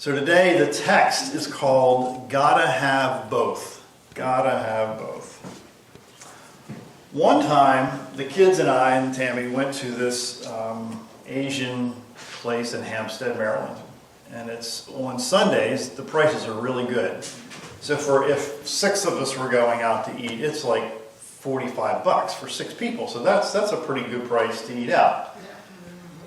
So today the text is called Gotta Have Both. Gotta have both. One time, the kids and I and Tammy went to this Asian place in Hampstead, Maryland. And it's on Sundays, the prices are really good. So if 6 of us were going out to eat, it's like $45 for 6 people. So that's a pretty good price to eat out.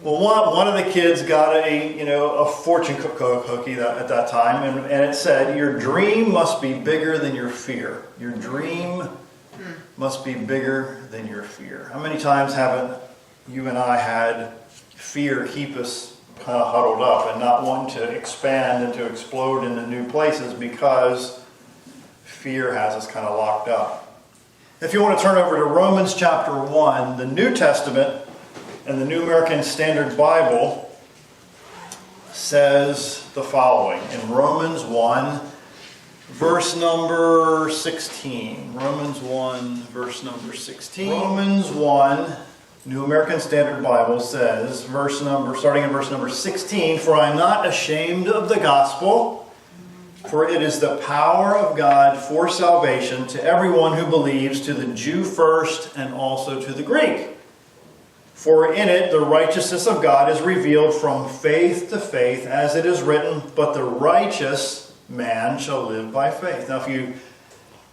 Well, one of the kids got a fortune cookie at that time, and it said, "Your dream must be bigger than your fear. Your dream must be bigger than your fear." How many times haven't you and I had fear keep us kind of huddled up and not wanting to expand and to explode into new places because fear has us kind of locked up? If you want to turn over to Romans chapter 1, the New Testament and the New American Standard Bible says the following in Romans 1, verse number 16. Romans 1, verse number 16. Romans 1, New American Standard Bible says, starting in verse number 16, "For I am not ashamed of the gospel, for it is the power of God for salvation to everyone who believes, to the Jew first and also to the Greek. For in it the righteousness of God is revealed from faith to faith, as it is written, but the righteous man shall live by faith." Now if you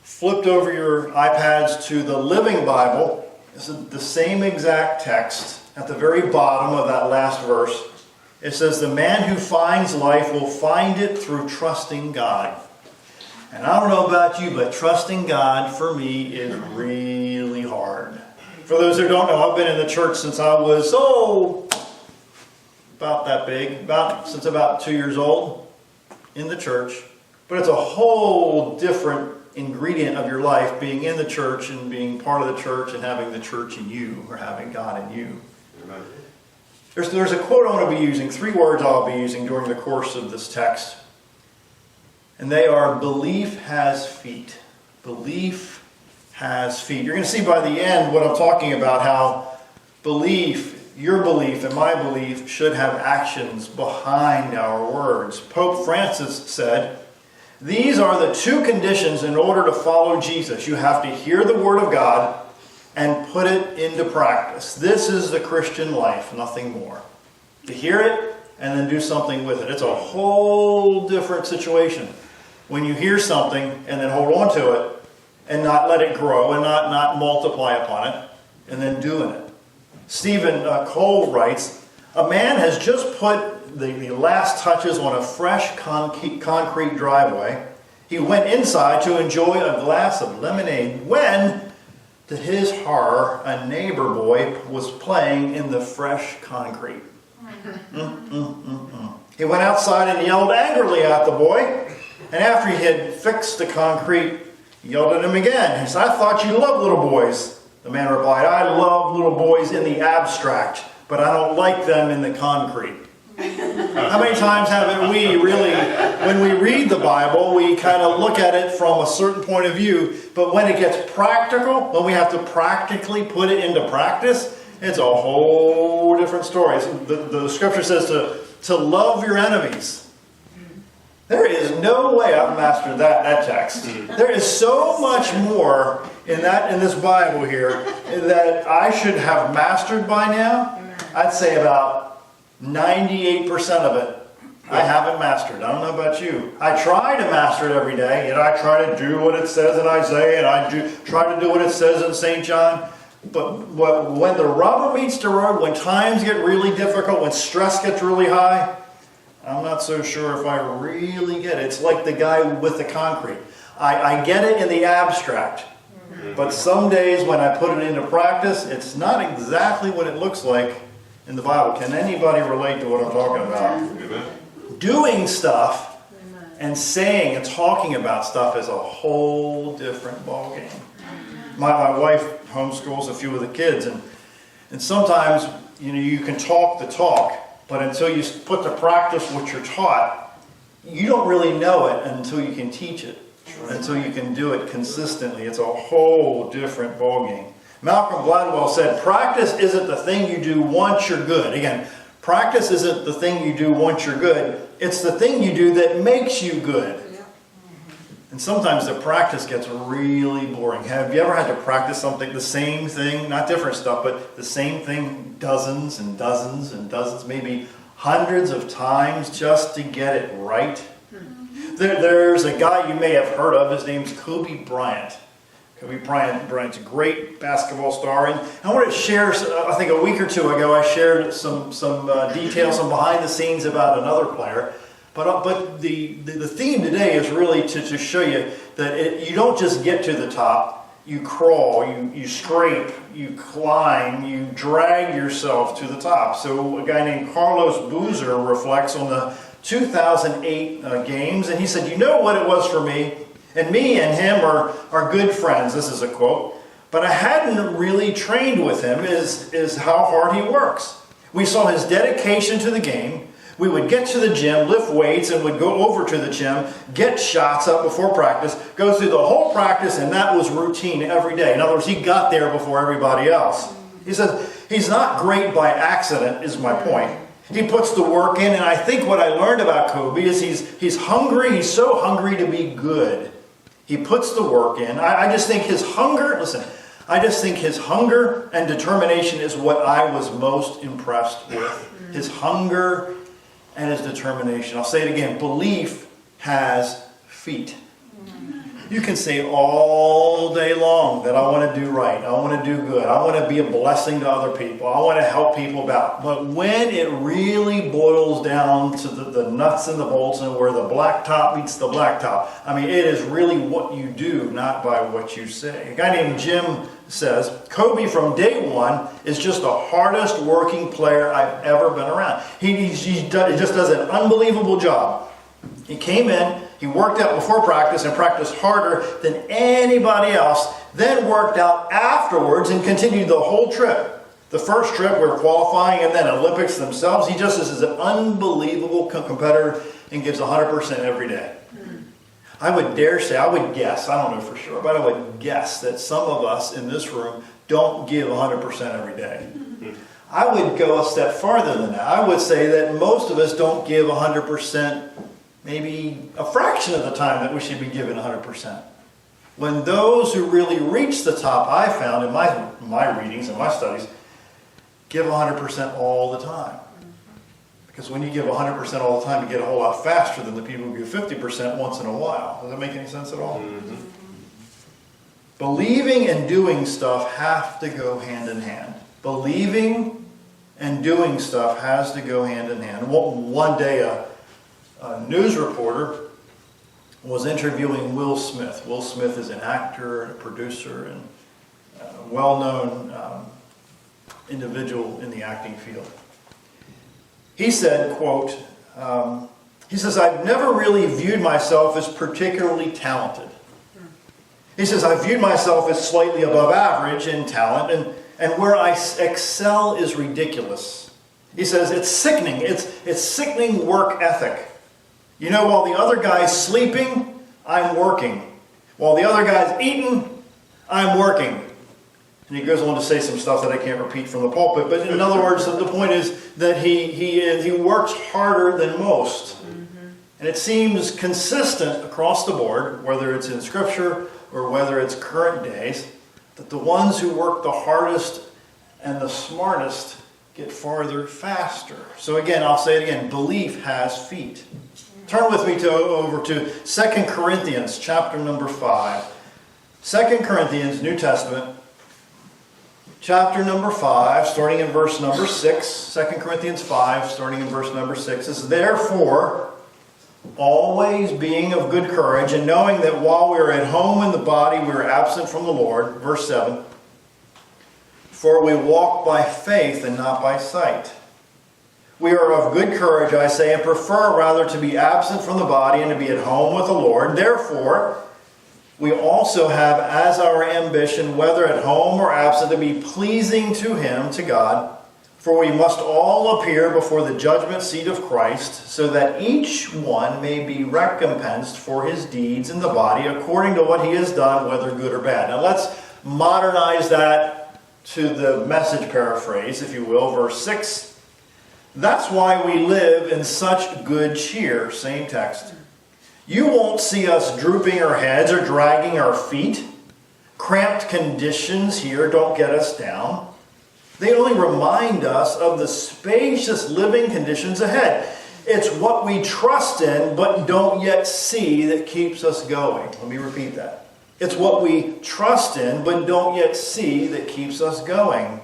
flipped over your iPads to the Living Bible, it's the same exact text. At the very bottom of that last verse, it says, "The man who finds life will find it through trusting God." And I don't know about you, but trusting God for me is really hard. For those who don't know, I've been in the church since I was, about that big, since about 2 years old in the church. But it's a whole different ingredient of your life being in the church and being part of the church and having the church in you, or having God in you. Amen. There's a quote I want to be using, 3 words I'll be using during the course of this text. And they are, belief has feet. Belief has feet. You're going to see by the end what I'm talking about, how belief, your belief and my belief, should have actions behind our words. Pope Francis said, "These are the 2 conditions in order to follow Jesus. You have to hear the Word of God and put it into practice. This is the Christian life, nothing more. To hear it and then do something with it." It's a whole different situation when you hear something and then hold on to it and not let it grow and not multiply upon it and then doing it. Stephen Cole writes, "A man has just put the last touches on a fresh concrete driveway. He went inside to enjoy a glass of lemonade when, to his horror, a neighbor boy was playing in the fresh concrete. He went outside and yelled angrily at the boy, and after he had fixed the concrete, he yelled at him again. He said, 'I thought you loved little boys.' The man replied, 'I love little boys in the abstract, but I don't like them in the concrete.'" How many times haven't we really, when we read the Bible, we kind of look at it from a certain point of view, but when it gets practical, when we have to practically put it into practice, it's a whole different story. The scripture says to love your enemies. There is no way I've mastered that text. There is so much more in this Bible here that I should have mastered by now. I'd say about 98% of it I haven't mastered. I don't know about you. I try to master it every day, and I try to do what it says in Isaiah, and I try to do what it says in St. John. But when the rubber meets the road, when times get really difficult, when stress gets really high, I'm not so sure if I really get it. It's like the guy with the concrete. I get it in the abstract, but some days when I put it into practice, it's not exactly what it looks like in the Bible. Can anybody relate to what I'm talking about? Amen. Doing stuff and saying and talking about stuff is a whole different ballgame. My wife homeschools a few of the kids, and sometimes you can talk the talk, but until you put to practice what you're taught, you don't really know it until you can teach it, until you can do it consistently. It's a whole different ballgame. Malcolm Gladwell said, "Practice isn't the thing you do once you're good." Again, Practice isn't the thing you do once you're good. It's the thing you do that makes you good. And sometimes the practice gets really boring. Have you ever had to practice something, the same thing, not different stuff, but the same thing dozens and dozens and dozens, maybe hundreds of times just to get it right? There's a guy you may have heard of. His name's Kobe Bryant. Kobe Bryant's a great basketball star. And I want to share, I think a week or two ago, I shared some details, some behind the scenes about another player. But the theme today is really to show you that you don't just get to the top. You crawl, you scrape, you climb, you drag yourself to the top. So a guy named Carlos Boozer reflects on the 2008 games, and he said, you know what it was for me? And me and him are good friends. This is a quote. But I hadn't really trained with him is how hard he works. We saw his dedication to the game. We would get to the gym, lift weights, and would go over to the gym, get shots up before practice, go through the whole practice, and that was routine every day. In other words, he got there before everybody else. He says, he's not great by accident, is my point. He puts the work in, and I think what I learned about Kobe is he's hungry. He's so hungry to be good. He puts the work in. I just think his hunger, I just think his hunger and determination is what I was most impressed with. His hunger and his determination. I'll say it again. Belief has feet. You can say all day long that I want to do right. I want to do good. I want to be a blessing to other people. I want to help people out. But when it really boils down to the nuts and the bolts and where the blacktop meets the blacktop, I mean, it is really what you do, not by what you say. A guy named Jim says, Kobe from day one is just the hardest working player I've ever been around. He just does an unbelievable job. He came in, he worked out before practice and practiced harder than anybody else, then worked out afterwards and continued the whole trip. The first trip, we're qualifying, and then Olympics themselves. He just is an unbelievable competitor and gives 100% every day. I would dare say, I would guess, I don't know for sure, but I would guess that some of us in this room don't give 100% every day. I would go a step farther than that. I would say that most of us don't give 100%, maybe a fraction of the time that we should be given 100%. When those who really reach the top, I found in my readings and my studies, give 100% all the time. Because when you give 100% all the time, you get a whole lot faster than the people who give 50% once in a while. Does that make any sense at all? Mm-hmm. Believing and doing stuff have to go hand in hand. Believing and doing stuff has to go hand in hand. One day, a news reporter was interviewing Will Smith. Will Smith is an actor and a producer and a well-known individual in the acting field. He said, quote, he says, I've never really viewed myself as particularly talented. He says, I viewed myself as slightly above average in talent, and where I excel is ridiculous. He says, it's sickening. It's sickening work ethic. You know, while the other guy's sleeping, I'm working. While the other guy's eating, I'm working. And he goes on to say some stuff that I can't repeat from the pulpit. But in other words, the point is that he works harder than most. Mm-hmm. And it seems consistent across the board, whether it's in Scripture or whether it's current days, that the ones who work the hardest and the smartest get farther faster. So again, I'll say it again, belief has feet. Turn with me over to 2 Corinthians chapter number 5. 2 Corinthians, New Testament, chapter number 5, starting in verse number 6. 2 Corinthians 5, starting in verse number 6. It says, therefore, always being of good courage, and knowing that while we are at home in the body, we are absent from the Lord. Verse 7. For we walk by faith and not by sight. We are of good courage, I say, and prefer rather to be absent from the body and to be at home with the Lord. Therefore, we also have as our ambition, whether at home or absent, to be pleasing to Him, to God. For we must all appear before the judgment seat of Christ, so that each one may be recompensed for his deeds in the body, according to what he has done, whether good or bad. Now let's modernize that to the Message paraphrase, if you will, verse 6. That's why we live in such good cheer. Same text. You won't see us drooping our heads or dragging our feet. Cramped conditions here don't get us down. They only remind us of the spacious living conditions ahead. It's what we trust in but don't yet see that keeps us going. Let me repeat that. It's what we trust in but don't yet see that keeps us going.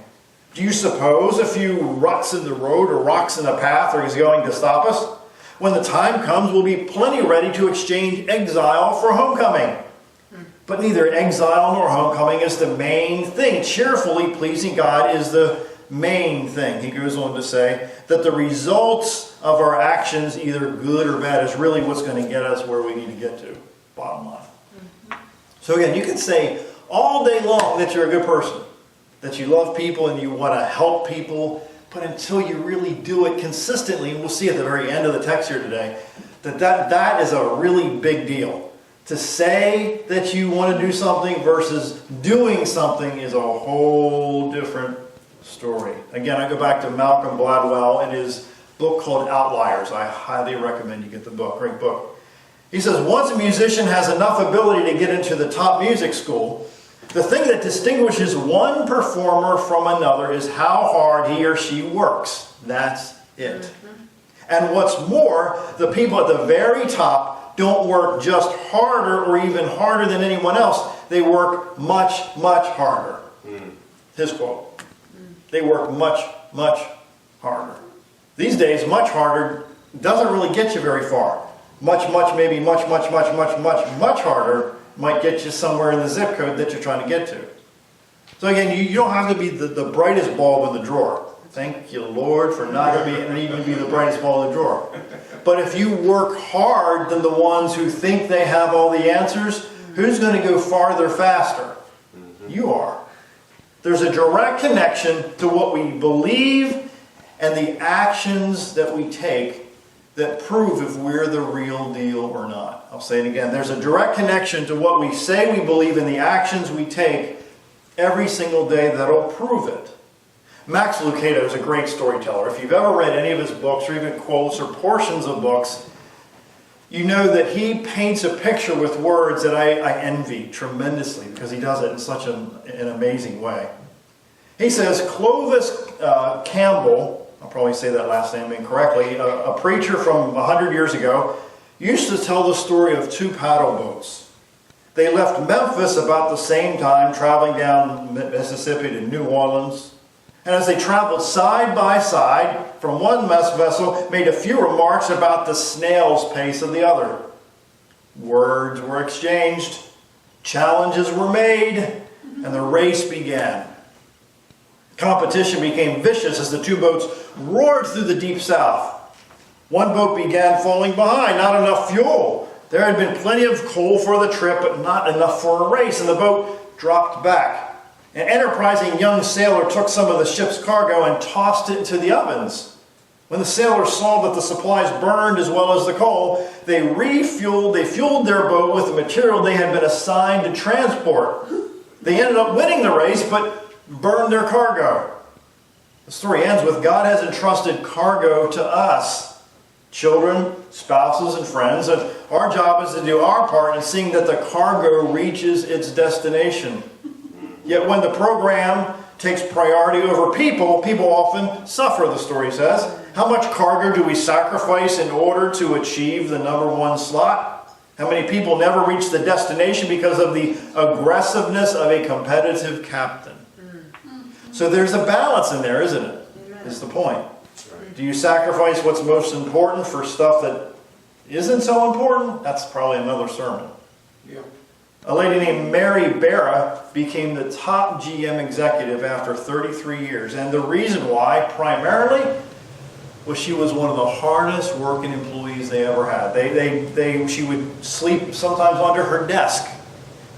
Do you suppose a few ruts in the road or rocks in the path are going to stop us? When the time comes, we'll be plenty ready to exchange exile for homecoming. But neither exile nor homecoming is the main thing. Cheerfully pleasing God is the main thing. He goes on to say that the results of our actions, either good or bad, is really what's going to get us where we need to get to. Bottom line. So again, you can say all day long that you're a good person, that you love people and you want to help people, but until you really do it consistently, and we'll see at the very end of the text here today, that is a really big deal. To say that you want to do something versus doing something is a whole different story. Again, I go back to Malcolm Gladwell and his book called Outliers. I highly recommend you get the book. Great book. He says, once a musician has enough ability to get into the top music school, the thing that distinguishes one performer from another is how hard he or she works. That's it. And what's more, the people at the very top don't work just harder or even harder than anyone else. They work much, much harder. His quote. They work much, much harder. These days, much harder doesn't really get you very far. Much, maybe much harder might get you somewhere in the zip code that you're trying to get to. So again, you don't have to be the brightest bulb in the drawer. Thank you, Lord, for not needing to be the brightest bulb in the drawer. But if you work hard than the ones who think they have all the answers, who's going to go farther faster? You are. There's a direct connection to what we believe and the actions that we take that prove if we're the real deal or not. I'll say it again. There's a direct connection to what we say we believe and the actions we take every single day that'll prove it. Max Lucado is a great storyteller. If you've ever read any of his books or even quotes or portions of books, you know that he paints a picture with words that I envy tremendously because he does it in such an amazing way. He says, Clovis Campbell, I'll probably say that last name incorrectly, a preacher from 100 years ago, used to tell the story of two paddle boats. They left Memphis about the same time, traveling down Mississippi to New Orleans. And as they traveled side by side from one vessel, made a few remarks about the snail's pace of the other. Words were exchanged, challenges were made, and the race began. Competition became vicious as the two boats roared through the deep south. One boat began falling behind, not enough fuel. There had been plenty of coal for the trip, but not enough for a race, and the boat dropped back. An enterprising young sailor took some of the ship's cargo and tossed it into the ovens. When the sailors saw that the supplies burned as well as the coal, they fueled their boat with the material they had been assigned to transport. They ended up winning the race, but burned their cargo. The story ends with God has entrusted cargo to us, children, spouses, and friends, and our job is to do our part in seeing that the cargo reaches its destination. Yet when the program takes priority over people, people often suffer, the story says. How much cargo do we sacrifice in order to achieve the number one slot? How many people never reach the destination because of the aggressiveness of a competitive captain? So there's a balance in there, isn't it? Is the point. Do you sacrifice what's most important for stuff that isn't so important? That's probably another sermon. Yeah. A lady named Mary Barra became the top GM executive after 33 years. And the reason why, primarily, was she was one of the hardest working employees they ever had. She would sleep sometimes under her desk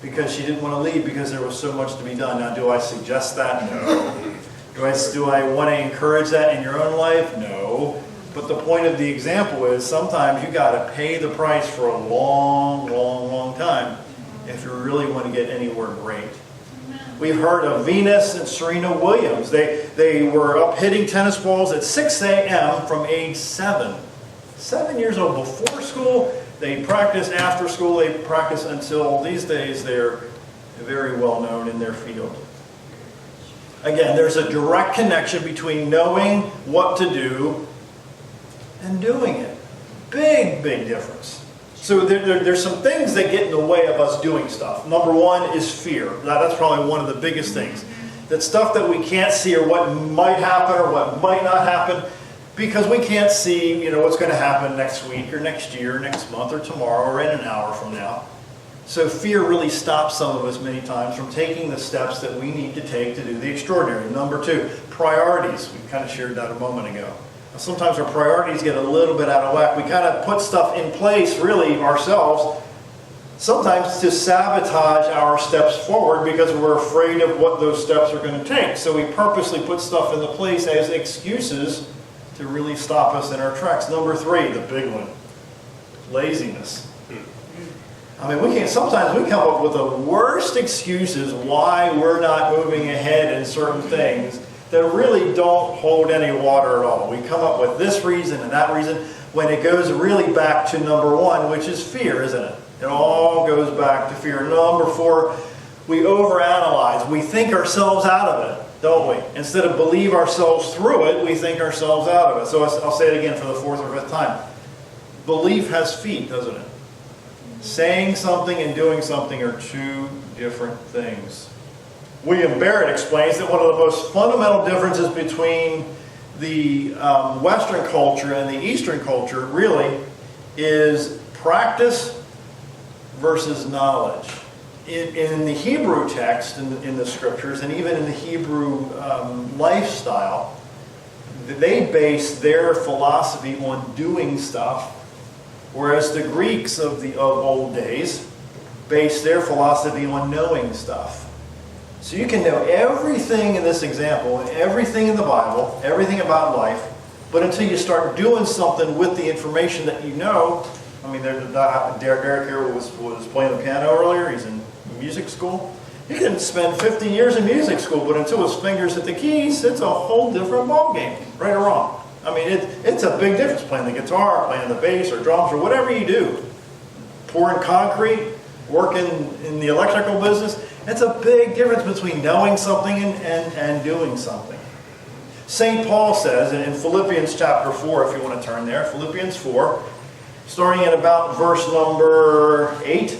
because she didn't want to leave because there was so much to be done. Now, do I suggest that? No. Do I want to encourage that in your own life? No. But the point of the example is sometimes you got to pay the price for a long, long, long time if you really want to get anywhere great. We've heard of Venus and Serena Williams. They were up hitting tennis balls at 6 a.m. from age 7. 7 years old. Before school, they practice. After school, they practice until these days they're very well known in their field. Again, there's a direct connection between knowing what to do and doing it. Big, big difference. So there's some things that get in the way of us doing stuff. Number one is fear. That's probably one of the biggest things. That stuff that we can't see, or what might happen or what might not happen, because we can't see, what's going to happen next week or next year, next month or tomorrow or in an hour from now. So fear really stops some of us many times from taking the steps that we need to take to do the extraordinary. Number two, priorities. We kind of shared that a moment ago. Sometimes our priorities get a little bit out of whack. We kind of put stuff in place, really, ourselves, sometimes to sabotage our steps forward because we're afraid of what those steps are going to take. So we purposely put stuff into place as excuses to really stop us in our tracks. Number three, the big one, laziness. I mean, sometimes we come up with the worst excuses why we're not moving ahead in certain things that really don't hold any water at all. We come up with this reason and that reason when it goes really back to number one, which is fear, isn't it? It all goes back to fear. Number four, we overanalyze. We think ourselves out of it, don't we? Instead of believe ourselves through it, we think ourselves out of it. So I'll say it again for the fourth or fifth time. Belief has feet, doesn't it? Saying something and doing something are two different things. William Barrett explains that one of the most fundamental differences between the Western culture and the Eastern culture really is practice versus knowledge. In the Hebrew text, in the scriptures, and even in the Hebrew lifestyle, they base their philosophy on doing stuff, whereas the Greeks of old days based their philosophy on knowing stuff. So you can know everything in this example, everything in the Bible, everything about life, but until you start doing something with the information that you know. I mean, Derek here was playing the piano earlier. He's in music school. He can spend 50 years in music school, but until his fingers hit the keys, it's a whole different ballgame, right or wrong. I mean, it's a big difference playing the guitar, playing the bass or drums or whatever you do. Pouring concrete, working in the electrical business. It's a big difference between knowing something and doing something. St. Paul says in Philippians chapter 4, if you want to turn there, Philippians 4, starting at about verse number 8.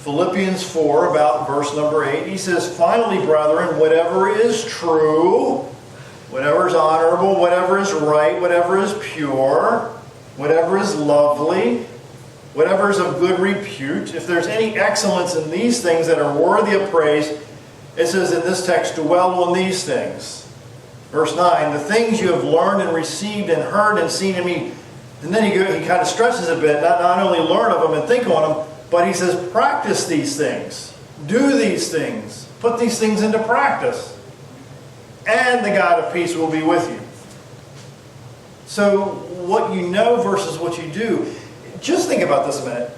Philippians 4, about verse number 8, he says, "Finally, brethren, whatever is true, whatever is honorable, whatever is right, whatever is pure, whatever is lovely, whatever is of good repute, if there's any excellence in these things that are worthy of praise," it says in this text, "dwell on these things." Verse 9, "the things you have learned and received and heard and seen in me." And then he kind of stresses a bit, not only learn of them and think on them, but he says, practice these things. Do these things. Put these things into practice. And the God of peace will be with you. So what you know versus what you do. Just think about this a minute.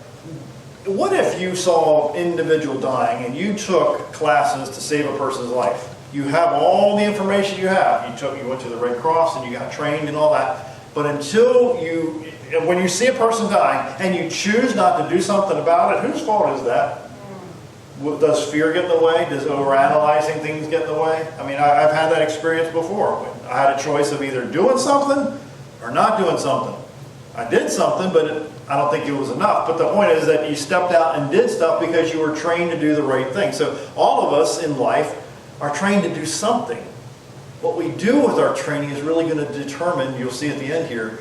What if you saw an individual dying and you took classes to save a person's life? You have all the information you have. You went to the Red Cross and you got trained and all that. But when you see a person dying and you choose not to do something about it, whose fault is that? Does fear get in the way? Does overanalyzing things get in the way? I mean, I've had that experience before. I had a choice of either doing something or not doing something. I did something, but I don't think it was enough. But the point is that you stepped out and did stuff because you were trained to do the right thing. So all of us in life are trained to do something. What we do with our training is really going to determine, you'll see at the end here,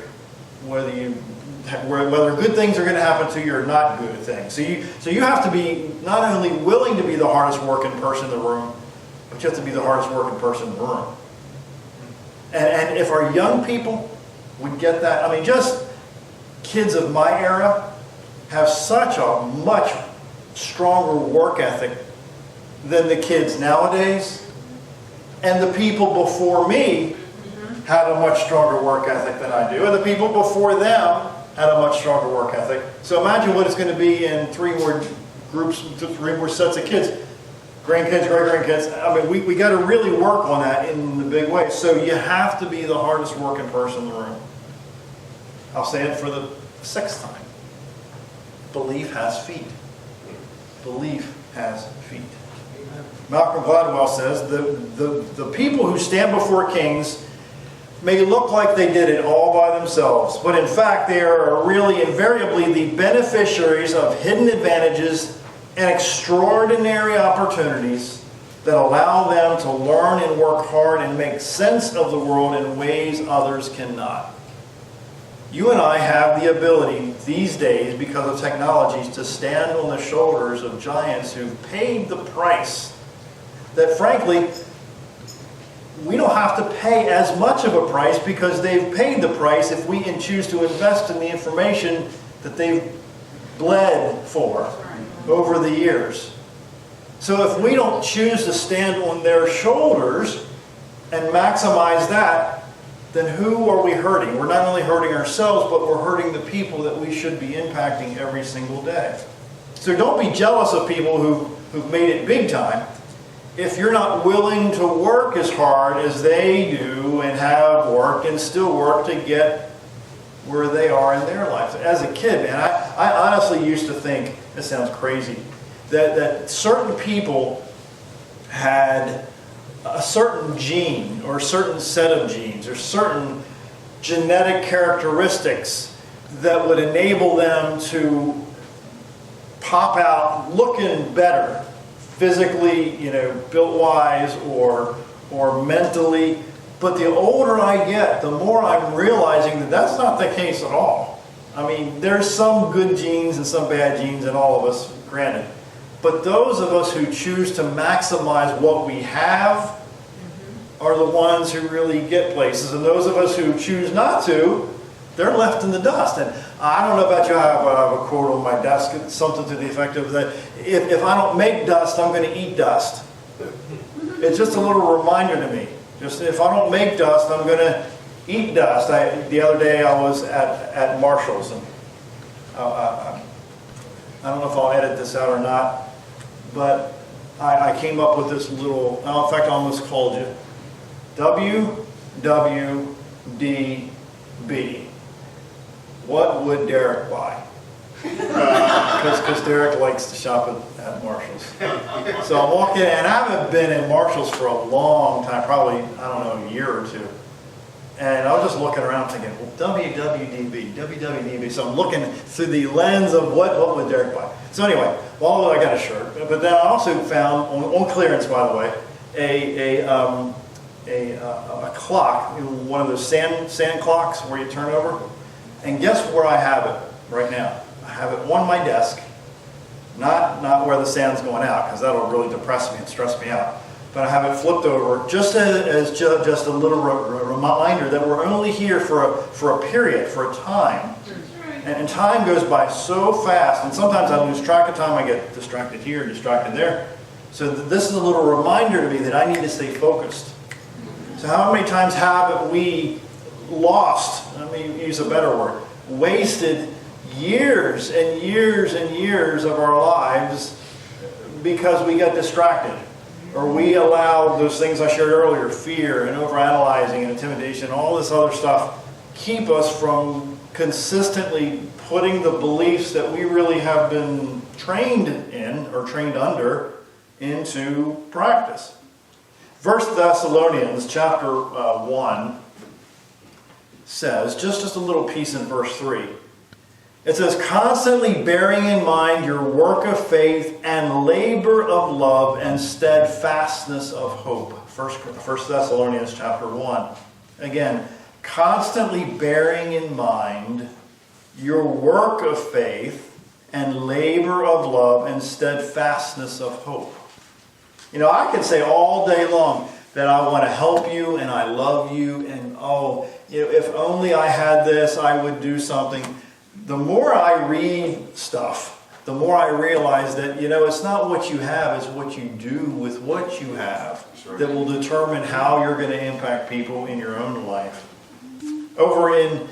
whether good things are going to happen to you or not good things. So you have to be not only willing to be the hardest working person in the room, but you have to be the hardest working person in the room. And if our young people would get that, I mean, just kids of my era have such a much stronger work ethic than the kids nowadays. And the people before me had a much stronger work ethic than I do. And the people before them had a much stronger work ethic. So imagine what it's going to be in 3 more groups, 3 more sets of kids, grandkids, great-grandkids. I mean, we got to really work on that in the big way. So you have to be the hardest working person in the room. I'll say it for the 6th time. Belief has feet. Belief has feet. Malcolm Gladwell says, the people who stand before kings may look like they did it all by themselves, but in fact they are really invariably the beneficiaries of hidden advantages and extraordinary opportunities that allow them to learn and work hard and make sense of the world in ways others cannot. You and I have the ability these days, because of technologies, to stand on the shoulders of giants who've paid the price that, frankly, we don't have to pay as much of a price, because they've paid the price if we can choose to invest in the information that they've bled for over the years. So if we don't choose to stand on their shoulders and maximize that, then who are we hurting? We're not only hurting ourselves, but we're hurting the people that we should be impacting every single day. So don't be jealous of people who've made it big time if you're not willing to work as hard as they do and have worked and still work to get where they are in their lives. As a kid, man, I honestly used to think, this sounds crazy, that certain people had a certain gene or a certain set of genes or certain genetic characteristics that would enable them to pop out looking better, physically, built-wise or mentally. But the older I get, the more I'm realizing that that's not the case at all. I mean, there's some good genes and some bad genes in all of us, granted. But those of us who choose to maximize what we have are the ones who really get places. And those of us who choose not to, they're left in the dust. And I don't know about you, I have a quote on my desk, something to the effect of that, if I don't make dust, I'm going to eat dust. It's just a little reminder to me. Just if I don't make dust, I'm going to eat dust. The other day I was at Marshall's, and I don't know if I'll edit this out or not, but I came up with this little, in fact I almost called you, WWDB. What would Derek buy? Because Derek likes to shop at Marshall's. So I'm walking in, and I haven't been in Marshall's for a long time, probably, I don't know, a year or two. And I was just looking around thinking, well, WWDB. So I'm looking through the lens of what would Derek buy. So anyway, well, I got a shirt. But then I also found, on clearance, by the way, a clock, one of those sand clocks where you turn over. And guess where I have it right now? I have it on my desk, not where the sand's going out, because that'll really depress me and stress me out. But I have it flipped over just as just a little reminder that we're only here for a period, for a time. And time goes by so fast, and sometimes I lose track of time. I get distracted here, distracted there. So this is a little reminder to me that I need to stay focused. So how many times haven't we lost, let me use a better word, wasted years and years and years of our lives because we got distracted? Or we allowed those things I shared earlier, fear and overanalyzing and intimidation, all this other stuff, keep us from consistently putting the beliefs that we really have been trained in or trained under into practice. 1 Thessalonians chapter 1 says, just a little piece in verse 3. It says, constantly bearing in mind your work of faith and labor of love and steadfastness of hope. 1 Thessalonians chapter 1. Again, constantly bearing in mind your work of faith and labor of love and steadfastness of hope. I can say all day long that I want to help you and I love you and if only I had this, I would do something. The more I read stuff, the more I realize that, it's not what you have, it's what you do with what you have that will determine how you're going to impact people in your own life. Over in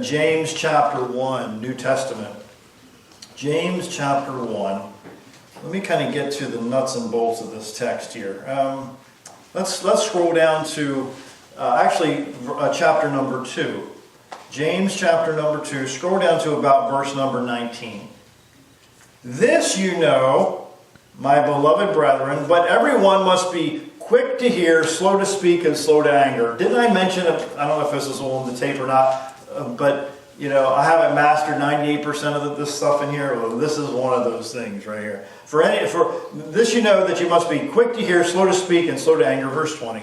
James chapter 1, New Testament, James chapter 1, let me kind of get to the nuts and bolts of this text here. Let's scroll down to chapter number 2. James chapter number 2. Scroll down to about verse number 19. This you know, my beloved brethren, but everyone must be quick to hear, slow to speak, and slow to anger. Didn't I mention, I don't know if this is on the tape or not, but I haven't mastered 98% of this stuff in here. Well, this is one of those things right here. For this you know that you must be quick to hear, slow to speak, and slow to anger. Verse 20.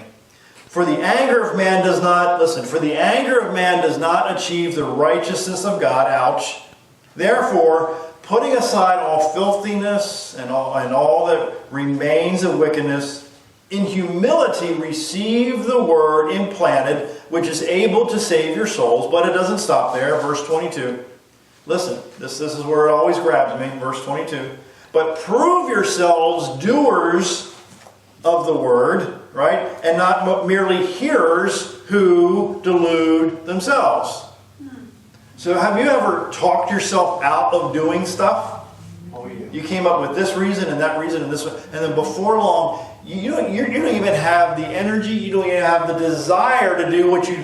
For the anger of man does not, for the anger of man does not achieve the righteousness of God. Ouch. Therefore, putting aside all filthiness and all that remains of wickedness, in humility receive the word implanted, which is able to save your souls. But it doesn't stop there. Verse 22. Listen, this is where it always grabs me. Verse 22. But prove yourselves doers of the word, right? And not merely hearers who delude themselves. So have you ever talked yourself out of doing stuff? Oh, yeah. You came up with this reason and that reason and this one. And then before long, you don't even have the energy, you don't even have the desire to do what you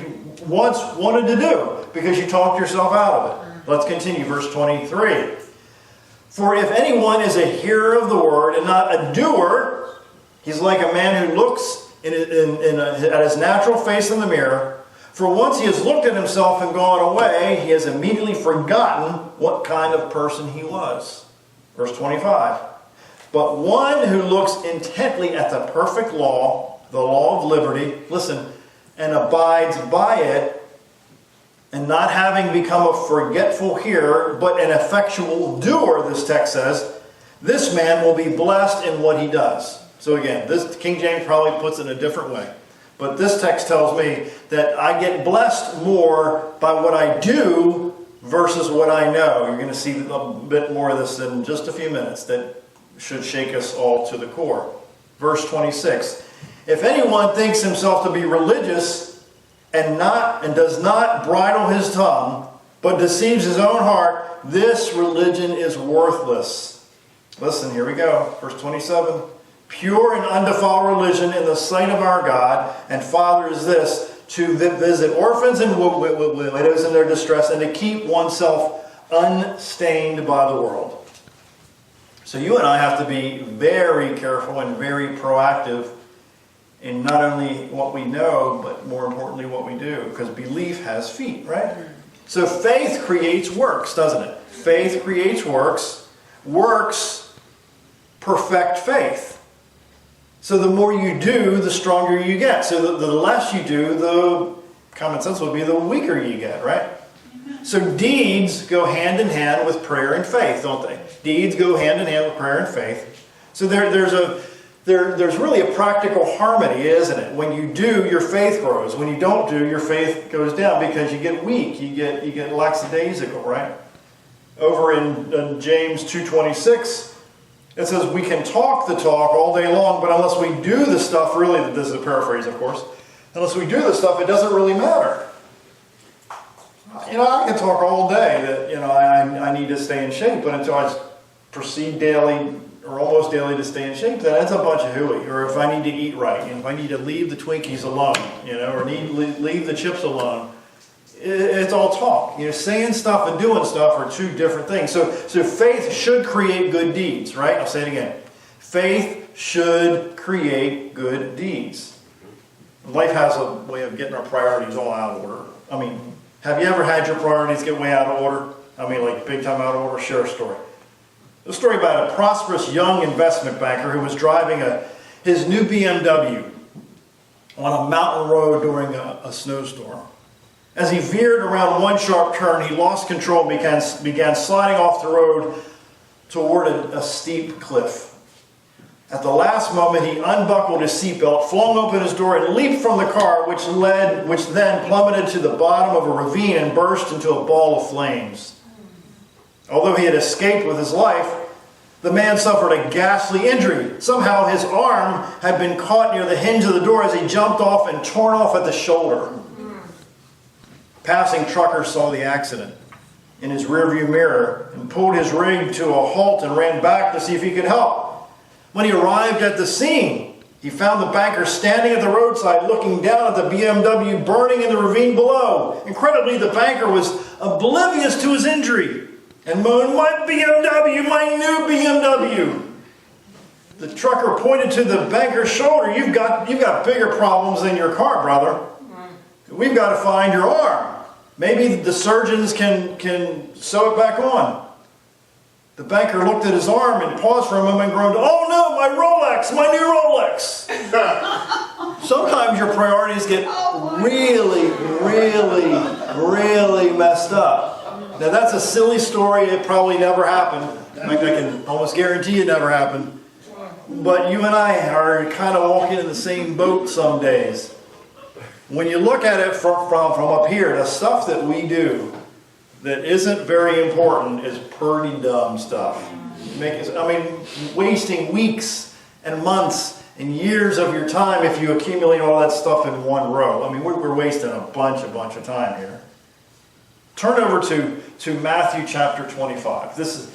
once wanted to do because you talked yourself out of it. Let's continue, verse 23. For if anyone is a hearer of the word and not a doer, he's like a man who looks at his natural face in the mirror. For once he has looked at himself and gone away, he has immediately forgotten what kind of person he was. Verse 25. But one who looks intently at the perfect law, the law of liberty, listen, and abides by it, and not having become a forgetful hearer, but an effectual doer, this text says, this man will be blessed in what he does. So again, this King James probably puts it in a different way. But this text tells me that I get blessed more by what I do versus what I know. You're going to see a bit more of this in just a few minutes that should shake us all to the core. Verse 26. If anyone thinks himself to be religious and does not bridle his tongue, but deceives his own heart, this religion is worthless. Listen, here we go. Verse 27. Pure and undefiled religion in the sight of our God and Father is this, to visit orphans and widows in their distress and to keep oneself unstained by the world. So you and I have to be very careful and very proactive in not only what we know, but more importantly what we do. Because belief has feet, right? So faith creates works, doesn't it? Faith creates works. Works perfect faith. So the more you do, the stronger you get. So the less you do, the common sense would be the weaker you get, right? So deeds go hand in hand with prayer and faith, don't they? Deeds go hand in hand with prayer and faith. So there's really a practical harmony, isn't it? When you do, your faith grows. When you don't do, your faith goes down because you get weak. You get lackadaisical, right? Over in James 2:26, it says we can talk the talk all day long, but unless we do the stuff, really, this is a paraphrase, of course. Unless we do the stuff, it doesn't really matter. I can talk all day that, I need to stay in shape, but until I proceed daily or almost daily to stay in shape, then that's a bunch of hooey. Or if I need to eat right, and if I need to leave the Twinkies alone, or need to leave the chips alone, it's all talk. Saying stuff and doing stuff are two different things. So faith should create good deeds, right? I'll say it again. Faith should create good deeds. Life has a way of getting our priorities all out of order. Have you ever had your priorities get way out of order? Like big time out of order? Share a story. A story about a prosperous young investment banker who was driving his new BMW on a mountain road during a snowstorm. As he veered around one sharp turn, he lost control and began sliding off the road toward a steep cliff. At the last moment, he unbuckled his seatbelt, flung open his door, and leaped from the car, which then plummeted to the bottom of a ravine and burst into a ball of flames. Although he had escaped with his life, the man suffered a ghastly injury. Somehow his arm had been caught near the hinge of the door as he jumped off and torn off at the shoulder. Passing truckers saw the accident in his rearview mirror and pulled his rig to a halt and ran back to see if he could help. When he arrived at the scene, he found the banker standing at the roadside looking down at the BMW burning in the ravine below. Incredibly, the banker was oblivious to his injury and moaned, "My BMW, my new BMW." The trucker pointed to the banker's shoulder. You've got bigger problems than your car, brother. We've got to find your arm. Maybe the surgeons can sew it back on." The banker looked at his arm and paused for a moment and groaned, "Oh no, my Rolex, my new Rolex." Sometimes your priorities get really, really, really messed up. Now that's a silly story. It probably never happened. In fact, I can almost guarantee it never happened. But you and I are kind of walking in the same boat some days. When you look at it from up here, the stuff that we do that isn't very important is pretty dumb stuff. Wasting weeks and months and years of your time if you accumulate all that stuff in one row. We're wasting a bunch of time here. Turn over to Matthew chapter 25. This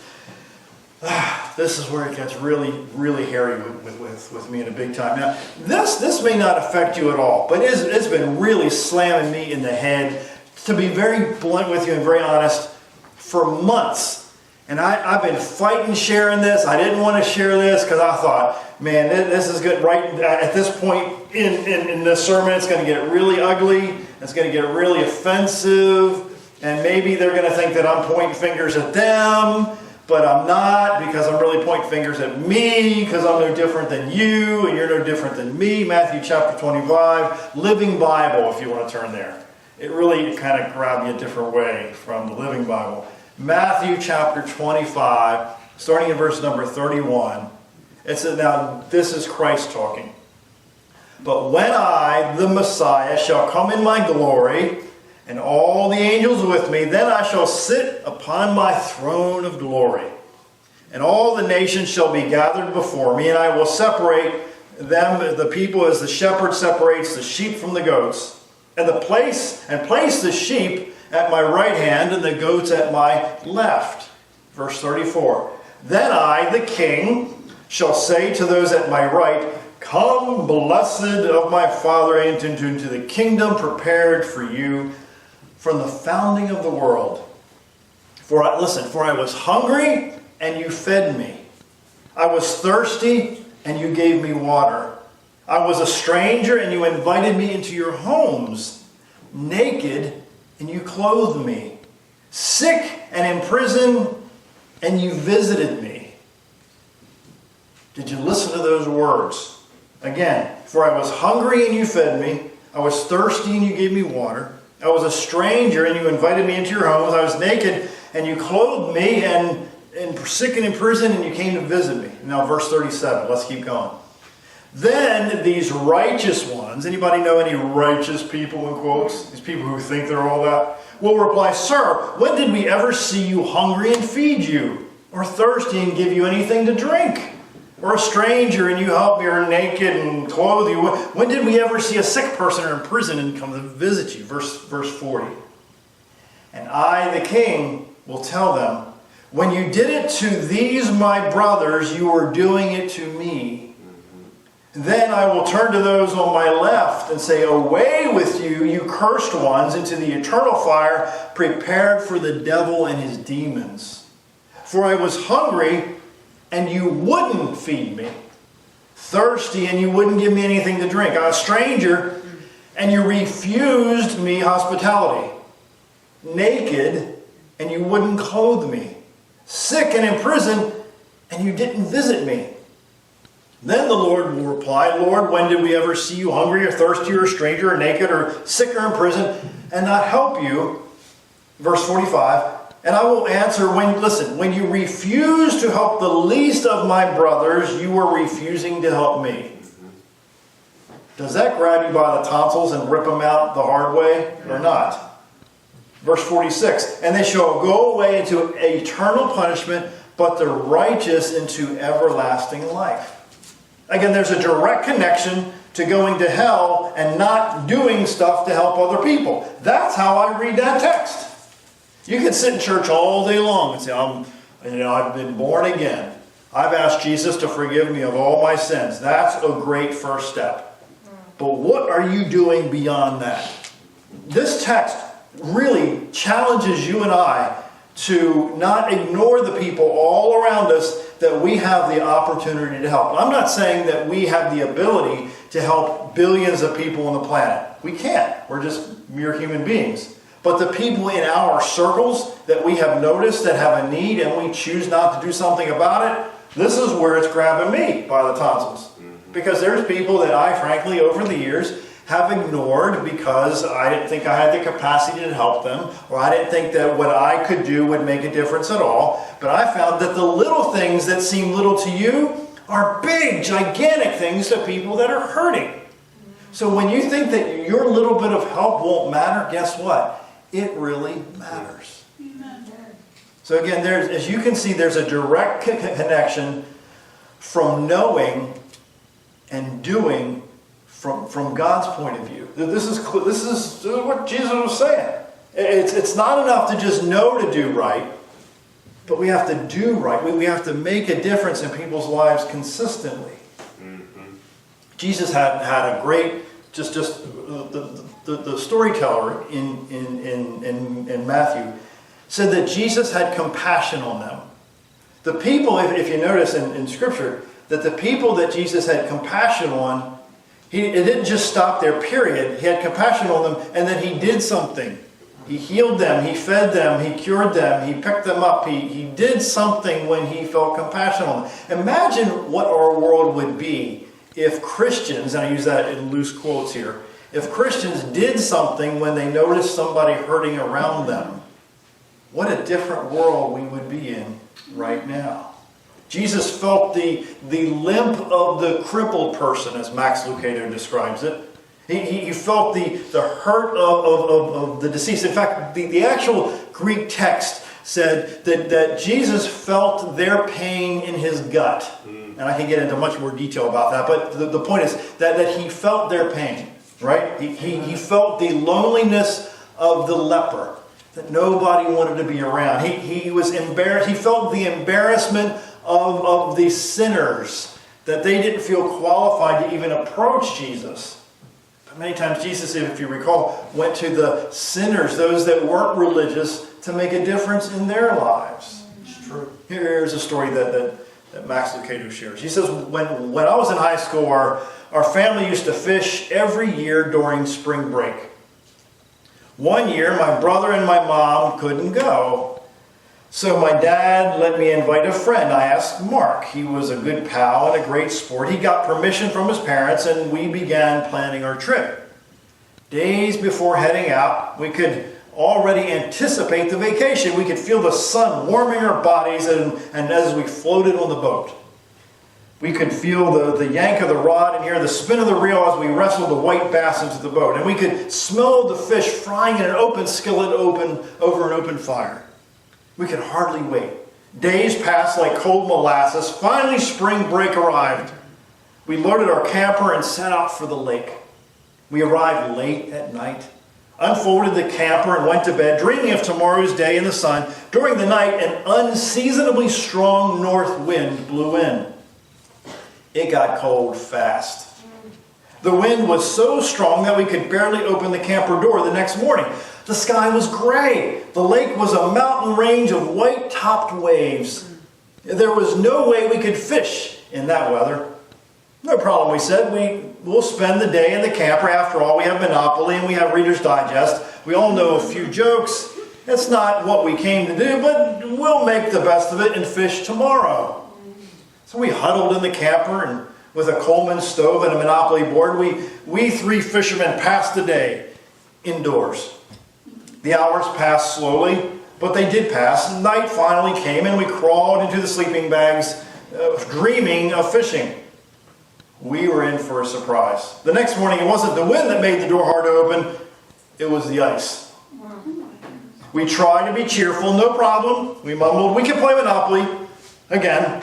is where it gets really, really hairy with me in a big time. Now, this may not affect you at all, but it's been really slamming me in the head, to be very blunt with you and very honest, for months. And I've been fighting sharing this. I didn't want to share this because I thought, man, this is good. Right at this point in this sermon, it's going to get really ugly. It's going to get really offensive. And maybe they're going to think that I'm pointing fingers at them. But I'm not, because I'm really pointing fingers at me, because I'm no different than you, and you're no different than me. Matthew chapter 25, Living Bible, if you want to turn there. It really kind of grabbed you a different way from the Living Bible. Matthew chapter 25, starting in verse number 31. It says, now this is Christ talking. "But when I, the Messiah, shall come in my glory, and all the angels with me, then I shall sit upon my throne of glory. And all the nations shall be gathered before me, and I will separate them, the people, as the shepherd separates the sheep from the goats, and place the sheep at my right hand and the goats at my left." Verse 34. "Then I, the King, shall say to those at my right, Come, blessed of my Father, into the kingdom prepared for you from the founding of the world. For I was hungry, and you fed me. I was thirsty, and you gave me water. I was a stranger, and you invited me into your homes. Naked, and you clothed me. Sick and in prison, and you visited me." Did you listen to those words? Again, "For I was hungry, and you fed me. I was thirsty, and you gave me water. I was a stranger, and you invited me into your homes. I was naked, and you clothed me, and sick and in prison, and you came to visit me." Now, verse 37. Let's keep going. "Then these righteous ones," anybody know any righteous people in quotes? These people who think they're all that, "will reply, Sir, when did we ever see you hungry and feed you, or thirsty and give you anything to drink? Or a stranger and you help me, or naked and clothe you? When did we ever see a sick person or in prison and come to visit you?" Verse 40. "And I, the King, will tell them, when you did it to these my brothers, you were doing it to me. Then I will turn to those on my left and say, Away with you, you cursed ones, into the eternal fire prepared for the devil and his demons. For I was hungry, and you wouldn't feed me. Thirsty, and you wouldn't give me anything to drink. I was a stranger, and you refused me hospitality. Naked, and you wouldn't clothe me. Sick and in prison, and you didn't visit me. Then the Lord will reply, Lord, when did we ever see you hungry or thirsty or a stranger or naked or sick or in prison and not help you?" Verse 45. "And I will answer, when you refuse to help the least of my brothers, you are refusing to help me." Does that grab you by the tonsils and rip them out the hard way or not? Verse 46. "And they shall go away into eternal punishment, but the righteous into everlasting life." Again, there's a direct connection to going to hell and not doing stuff to help other people. That's how I read that text. You can sit in church all day long and say, I've been born again. I've asked Jesus to forgive me of all my sins. That's a great first step. But what are you doing beyond that? This text really challenges you and I to not ignore the people all around us that we have the opportunity to help. I'm not saying that we have the ability to help billions of people on the planet. We can't. We're just mere human beings. But the people in our circles that we have noticed that have a need and we choose not to do something about it, this is where it's grabbing me by the tonsils. Because there's people that I, frankly, over the years, have ignored because I didn't think I had the capacity to help them, or I didn't think that what I could do would make a difference at all. But I found that the little things that seem little to you are big, gigantic things to people that are hurting. So when you think that your little bit of help won't matter, guess what? It really matters. Amen. So again, as you can see, there's a direct connection from knowing and doing from God's point of view. This is what Jesus was saying. It's not enough to just know to do right, but we have to do right. We have to make a difference in people's lives consistently. Mm-hmm. Jesus had a great, the storyteller in Matthew said that Jesus had compassion on them. The people, if you notice in Scripture, that the people that Jesus had compassion on, it didn't just stop there, period. He had compassion on them, and then he did something. He healed them, he fed them, he cured them, he picked them up. He did something when he felt compassion on them. Imagine what our world would be if Christians, and I use that in loose quotes here, if Christians did something when they noticed somebody hurting around them. What a different world we would be in right now. Jesus felt the limp of the crippled person, as Max Lucado describes it. He felt the hurt of the deceased. In fact, the actual Greek text said that Jesus felt their pain in his gut. And I can get into much more detail about that. But the point is that he felt their pain, right? He felt the loneliness of the leper, that nobody wanted to be around. He was embarrassed. He felt the embarrassment of the sinners, that they didn't feel qualified to even approach Jesus. But many times Jesus, if you recall, went to the sinners, those that weren't religious, to make a difference in their lives. It's true. Here's a story that Max Lucado shares. He says, when I was in high school, our family used to fish every year during spring break. One year, my brother and my mom couldn't go. So my dad let me invite a friend. I asked Mark. He was a good pal and a great sport. He got permission from his parents, and we began planning our trip. Days before heading out, we could already anticipate the vacation. We could feel the sun warming our bodies and as we floated on the boat. We could feel the yank of the rod and hear the spin of the reel as we wrestled the white bass into the boat. And we could smell the fish frying in an open skillet over an open fire. We could hardly wait. Days passed like cold molasses. Finally, spring break arrived. We loaded our camper and set out for the lake. We arrived late at night, unfolded the camper and went to bed, dreaming of tomorrow's day in the sun. During the night, an unseasonably strong north wind blew in. It got cold fast. The wind was so strong that we could barely open the camper door the next morning. The sky was gray. The lake was a mountain range of white-topped waves. There was no way we could fish in that weather. No problem, we said. We'll spend the day in the camper. After all, we have Monopoly and we have Reader's Digest. We all know a few jokes. It's not what we came to do, but we'll make the best of it and fish tomorrow. So we huddled in the camper, and with a Coleman stove and a Monopoly board, we three fishermen passed the day indoors. The hours passed slowly, but they did pass. Night finally came, and we crawled into the sleeping bags, dreaming of fishing. We were in for a surprise. The next morning, it wasn't the wind that made the door hard to open. It was the ice. We tried to be cheerful. No problem. We mumbled, we can play Monopoly again.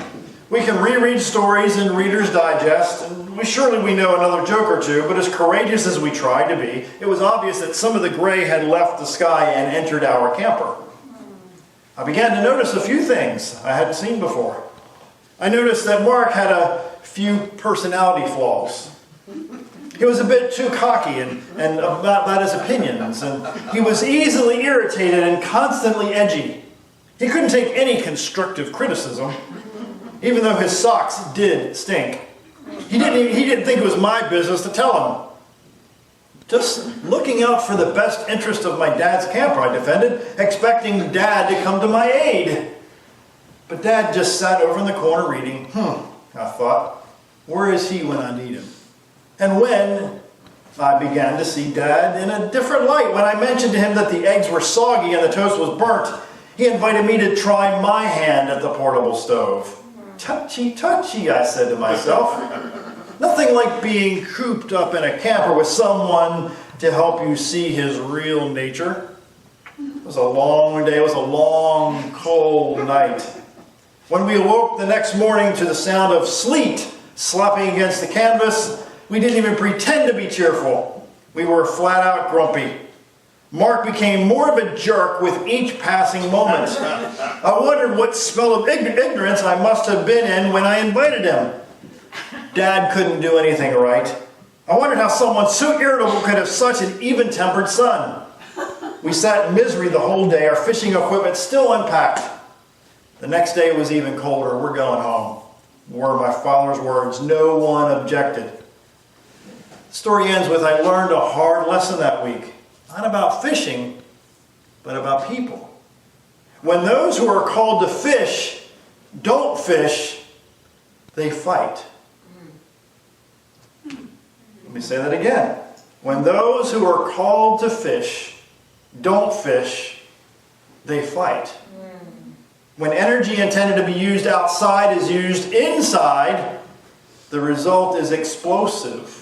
We can reread stories in Reader's Digest, and surely we know another joke or two, but as courageous as we tried to be, it was obvious that some of the gray had left the sky and entered our camper. I began to notice a few things I hadn't seen before. I noticed that Mark had a few personality flaws. He was a bit too cocky and about his opinions, and he was easily irritated and constantly edgy. He couldn't take any constructive criticism, even though his socks did stink. He didn't think it was my business to tell him. Just looking out for the best interest of my dad's camper, I defended, expecting Dad to come to my aid. But Dad just sat over in the corner reading. I thought, where is he when I need him? And when I began to see Dad in a different light, when I mentioned to him that the eggs were soggy and the toast was burnt, he invited me to try my hand at the portable stove. Touchy, touchy, I said to myself. Nothing like being cooped up in a camper with someone to help you see his real nature. It was a long day. It was a long, cold night. When we awoke the next morning to the sound of sleet slapping against the canvas, we didn't even pretend to be cheerful. We were flat out grumpy. Mark became more of a jerk with each passing moment. I wondered what smell of ignorance I must have been in when I invited him. Dad couldn't do anything right. I wondered how someone so irritable could have such an even-tempered son. We sat in misery the whole day, our fishing equipment still unpacked. The next day was even colder. We're going home. Were my father's words. No one objected. The story ends with, I learned a hard lesson that week. Not about fishing, but about people. When those who are called to fish don't fish, they fight. Let me say that again. When those who are called to fish don't fish, they fight. When energy intended to be used outside is used inside, the result is explosive.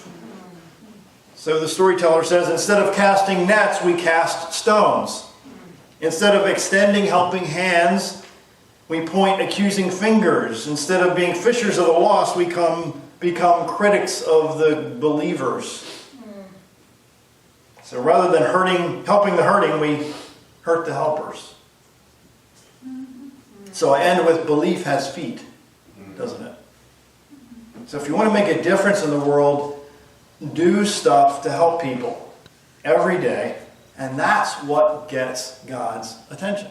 So the storyteller says, instead of casting nets, we cast stones. Instead of extending helping hands, we point accusing fingers. Instead of being fishers of the lost, we become critics of the believers. So rather than helping the hurting, we hurt the helpers. So I end with, belief has feet, doesn't it? So if you want to make a difference in the world, do stuff to help people every day, and that's what gets God's attention.